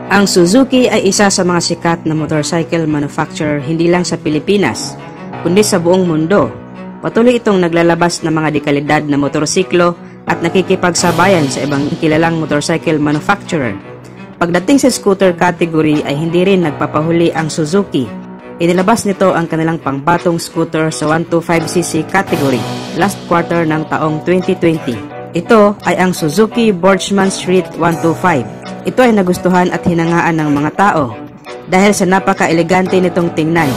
Ang Suzuki ay isa sa mga sikat na motorcycle manufacturer hindi lang sa Pilipinas, kundi sa buong mundo. Patuloy itong naglalabas ng mga dekalidad na motorsiklo at nakikipagsabayan sa ibang kilalang motorcycle manufacturer. Pagdating sa scooter category ay hindi rin nagpapahuli ang Suzuki. Inilabas nito ang kanilang pangbatong scooter sa 125cc category last quarter ng taong 2020. Ito ay ang Suzuki Boardman Street 125. Ito ay nagustuhan at hinangaan ng mga tao dahil sa napaka-elegante nitong tingnan.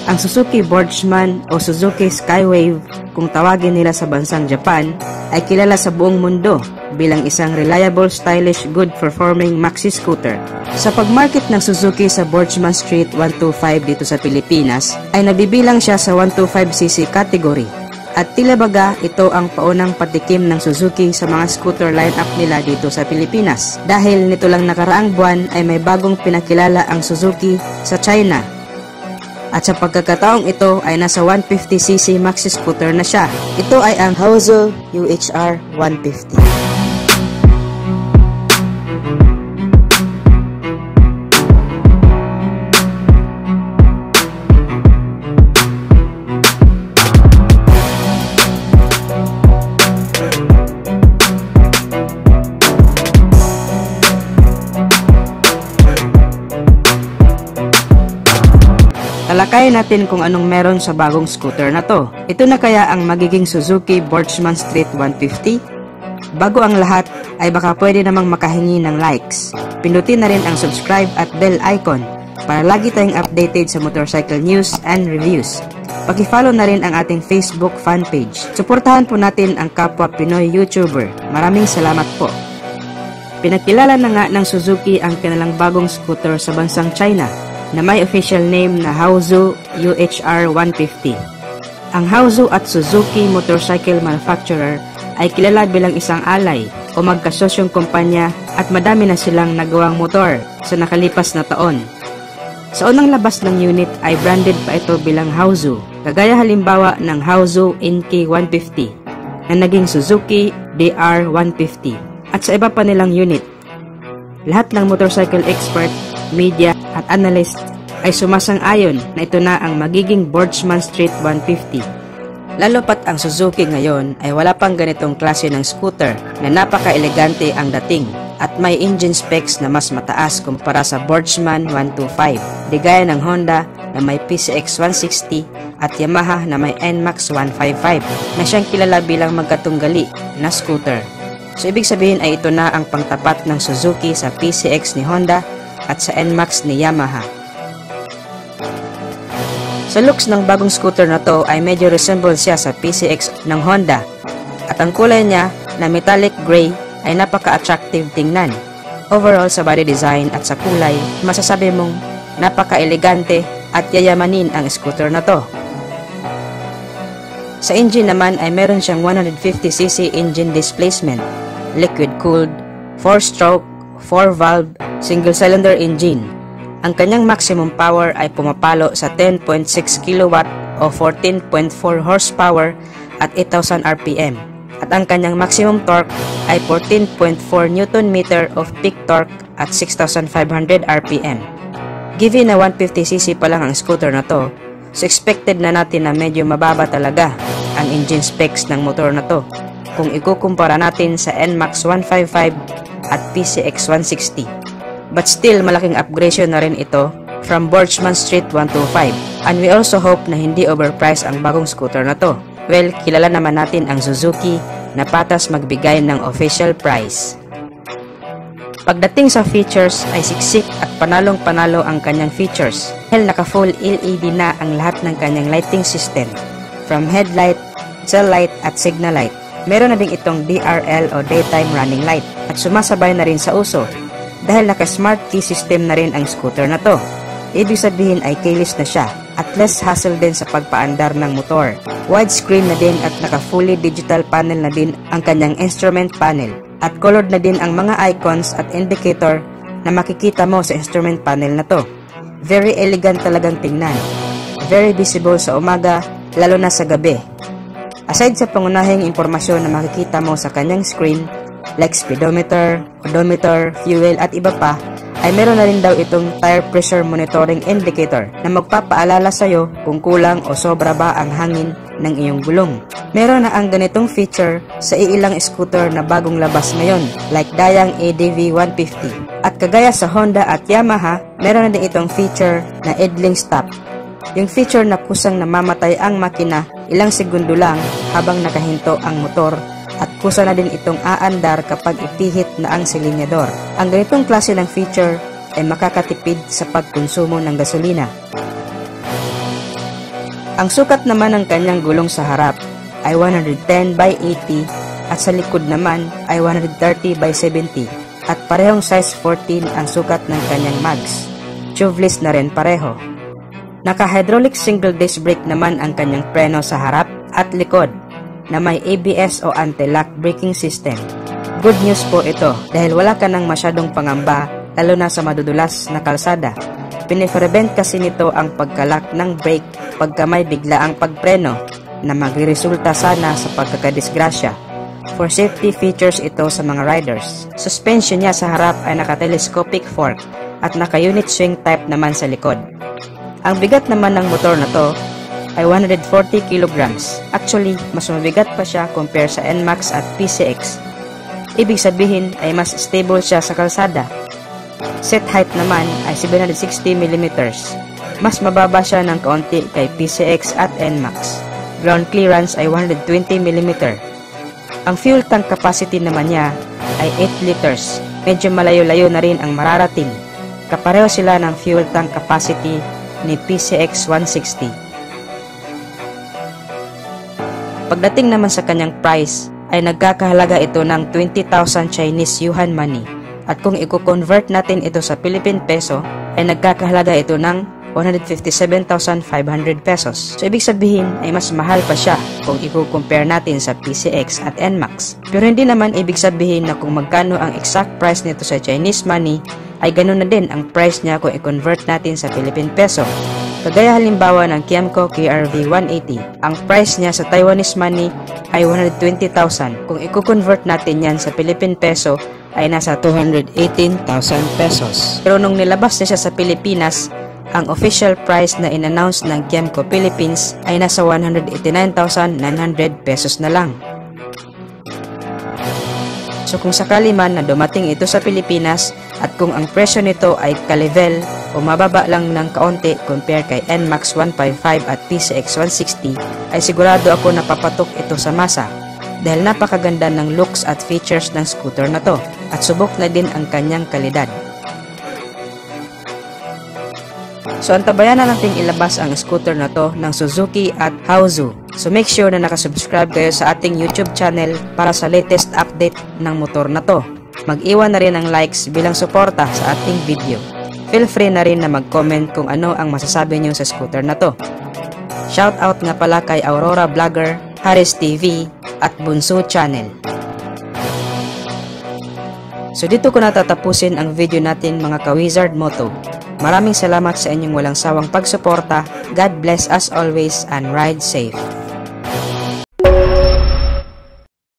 Ang Suzuki Boardman o Suzuki Skywave, kung tawagin nila sa bansang Japan, ay kilala sa buong mundo bilang isang reliable, stylish, good-performing maxi scooter. Sa pagmarket ng Suzuki sa Boardman Street 125 dito sa Pilipinas, ay nabibilang siya sa 125cc category. At tila baga ito ang paunang patikim ng Suzuki sa mga scooter lineup nila dito sa Pilipinas. Dahil nito lang nakaraang buwan ay may bagong pinakilala ang Suzuki sa China. At sa pagkakataong ito ay nasa 150cc maxi scooter na siya. Ito ay ang Haozu UHR 150. Talakayin natin kung anong meron sa bagong scooter na to. Ito na kaya ang magiging Suzuki Boardman Street 150? Bago ang lahat, ay baka pwede namang makahingi ng likes. Pindutin na rin ang subscribe at bell icon para lagi tayong updated sa motorcycle news and reviews. Paki-follow na rin ang ating Facebook fan page. Suportahan po natin ang kapwa Pinoy YouTuber. Maraming salamat po. Pinakilala na nga ng Suzuki ang kanilang bagong scooter sa bansang China na may official name na Haozu UHR 150. Ang Haozu at Suzuki Motorcycle Manufacturer ay kilala bilang isang alay o magkasosyong kumpanya at madami na silang nagawang motor sa nakalipas na taon. Sa unang labas ng unit ay branded pa ito bilang Haozu, kagaya halimbawa ng Haozu NK 150 na naging Suzuki DR 150 at sa iba pa nilang unit. Lahat ng motorcycle expert, media at analyst ay sumasang-ayon na ito na ang magiging Boardman Street 150. Lalo pat ang Suzuki ngayon ay wala pang ganitong klase ng scooter na napaka-elegante ang dating at may engine specs na mas mataas kumpara sa Boardman 125, di gaya ng Honda na may PCX 160 at Yamaha na may NMAX 155 na siyang kilala bilang magkatunggali na scooter. So ibig sabihin ay ito na ang pangtapat ng Suzuki sa PCX ni Honda at sa NMAX ni Yamaha. Sa looks ng bagong scooter na to ay medyo resemble siya sa PCX ng Honda at ang kulay niya na metallic gray ay napaka-attractive tingnan. Overall sa body design at sa kulay, masasabi mong napaka-elegante at yayamanin ang scooter na to. Sa engine naman ay meron siyang 150cc engine displacement, liquid-cooled, 4-stroke, 4-valve, single-cylinder engine. Ang kanyang maximum power ay pumapalo sa 10.6 kW o 14.4 horsepower at 8,000 RPM. At ang kanyang maximum torque ay 14.4 Nm of peak torque at 6,500 RPM. Given na 150cc pa lang ang scooter na to, so expected na natin na medyo mababa talaga ang engine specs ng motor na to kung ikukumpara natin sa NMAX 155 at PCX 160. But still, malaking upgradation na rin ito from Boardman Street 125. And we also hope na hindi overpriced ang bagong scooter na to. Well, kilala naman natin ang Suzuki na patas magbigay ng official price. Pagdating sa features ay siksik at panalong-panalo ang kanyang features. Dahil naka-full LED na ang lahat ng kanyang lighting system. From headlight, tail light at signal light. Meron na din itong DRL o daytime running light at sumasabay na rin sa uso dahil naka-smart key system na rin ang scooter na to. Ibig sabihin ay keyless na siya at less hassle din sa pagpaandar ng motor. Widescreen na din at naka-fully digital panel na din ang kanyang instrument panel at colored na din ang mga icons at indicator na makikita mo sa instrument panel na to. Very elegant talagang tingnan. Very visible sa umaga, lalo na sa gabi. Aside sa pangunahing impormasyon na makikita mo sa kanyang screen, like speedometer, odometer, fuel at iba pa, ay meron na rin daw itong tire pressure monitoring indicator na magpapaalala sa'yo kung kulang o sobra ba ang hangin ng iyong gulong. Meron na ang ganitong feature sa iilang scooter na bagong labas ngayon like Dayang ADV 150. At kagaya sa Honda at Yamaha, meron na din itong feature na idling stop. Yung feature na kusang namamatay ang makina ilang segundo lang habang nakahinto ang motor at kusa na din itong aandar kapag ipihit na ang silinyador. Ang ganitong klase ng feature ay makakatipid sa pagkonsumo ng gasolina. Ang sukat naman ng kanyang gulong sa harap ay 110 by 80 at sa likod naman ay 130 by 70 at parehong size 14 ang sukat ng kanyang mags. Tubeless na rin pareho. Naka-hydraulic single disc brake naman ang kanyang preno sa harap at likod na may ABS o anti-lock braking system. Good news po ito dahil wala ka nang masyadong pangamba lalo na sa madudulas na kalsada. Piniprevent kasi nito ang pagkalak ng brake pagka may bigla ang pagpreno na magresulta sana sa pagkakadisgrasya. For safety features ito sa mga riders. Suspension niya sa harap ay naka-telescopic fork at naka-unit swing type naman sa likod. Ang bigat naman ng motor na to ay 140 kilograms. Actually, mas mabigat pa siya compare sa NMAX at PCX. Ibig sabihin ay mas stable siya sa kalsada. Set height naman ay 760 mm. Mas mababa siya ng kaunti kay PCX at NMAX. Ground clearance ay 120 mm. Ang fuel tank capacity naman niya ay 8 liters. Medyo malayo-layo na rin ang mararating. Kapareho sila ng fuel tank capacity ni PCX 160. Pagdating naman sa kanyang price, ay nagkakahalaga ito ng 20,000 Chinese yuan money. At kung i-convert natin ito sa Philippine peso, ay nagkakahalaga ito ng 157,500 pesos. So, ibig sabihin ay mas mahal pa siya kung i-compare natin sa PCX at NMAX. Pero hindi naman ibig sabihin na kung magkano ang exact price nito sa Chinese money, ay ganun na din ang price niya kung i-convert natin sa Philippine peso. Kagaya halimbawa ng Kiamco KRV 180, ang price niya sa Taiwanese money ay 120,000. Kung i-convert natin yan sa Philippine peso, ay nasa 218,000 pesos. Pero nung nilabas niya siya sa Pilipinas, ang official price na in-announce ng Kiamco Philippines ay nasa 189,900 pesos na lang. So kung sakali man na dumating ito sa Pilipinas at kung ang presyo nito ay ka-level o mababa lang ng kaunti compare kay NMAX 155 at PCX 160, ay sigurado ako na papatok ito sa masa dahil napakaganda ng looks at features ng scooter na to at subok na din ang kanyang kalidad. So antabayan na nating ilabas ang scooter na to ng Suzuki at Haozu. So make sure na nakasubscribe kayo sa ating YouTube channel para sa latest update ng motor na to. Mag-iwan na rin ng likes bilang suporta sa ating video. Feel free na rin na mag-comment kung ano ang masasabi nyo sa scooter na to. Shoutout nga pala kay Aurora Vlogger, Haris TV at Bunso Channel. So dito ko natatapusin ang video natin mga ka-Wizard Moto. Maraming salamat sa inyong walang sawang pagsuporta. God bless as always and ride safe.